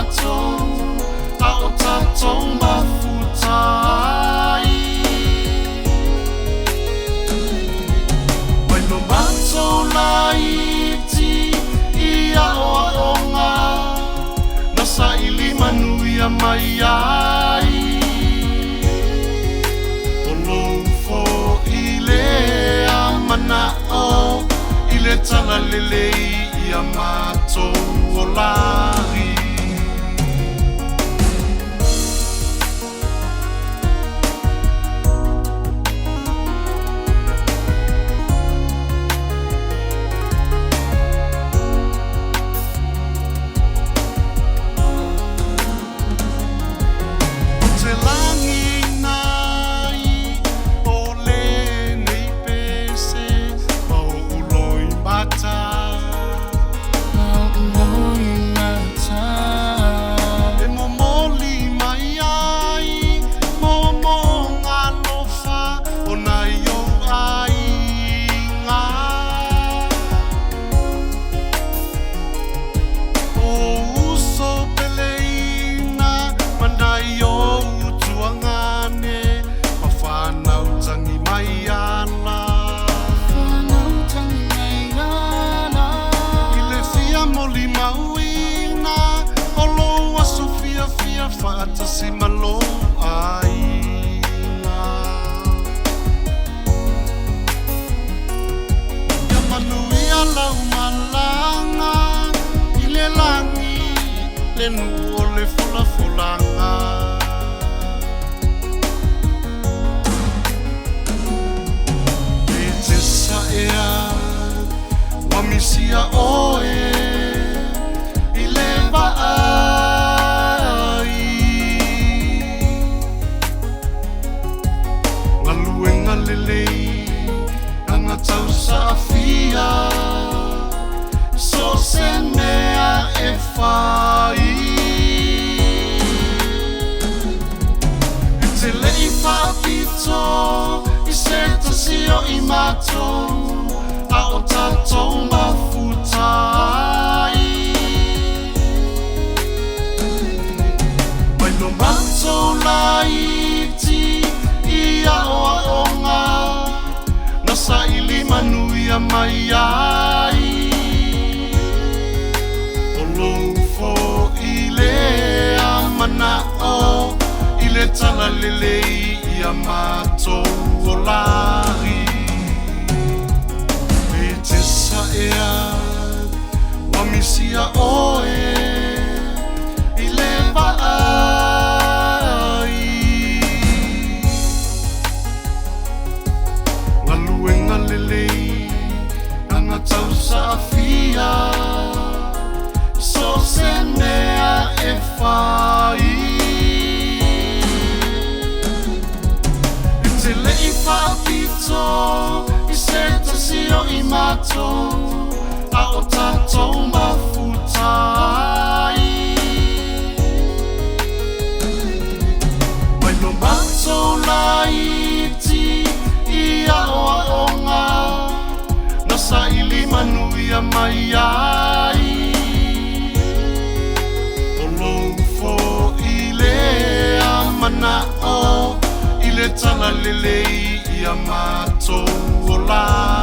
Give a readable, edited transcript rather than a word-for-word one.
mātou a o tātou mafutai. Mai no mātou la iti ia o aonga na sa ili manuia mai ai. O lou fo ile a manao ile tala lelei ia mātou o lari. Fatasi malo ainga ya manuia lau malanga ile langi le nuo le fula fulanga e te saea wamisia oe ile waa so senea e fai te lei whapito I se tasio I mātou a o tātou mafutai. Mai no mātou la iti ia o aonga na sa ili manuia mai ai. O lou fo ile a manao ile tala lelei ia mātou o lari. E te saea wamisia oe ile vaai. Ngaluenga lelei anga tau safia so senea e fai. Te lei whapito I se tasio I mātou a o tātou mafutai. Mai no mātou la iti ia o aonga na sa ili manuia mai ai. O lou fo ile a manao ile tala lelei ia mātou o la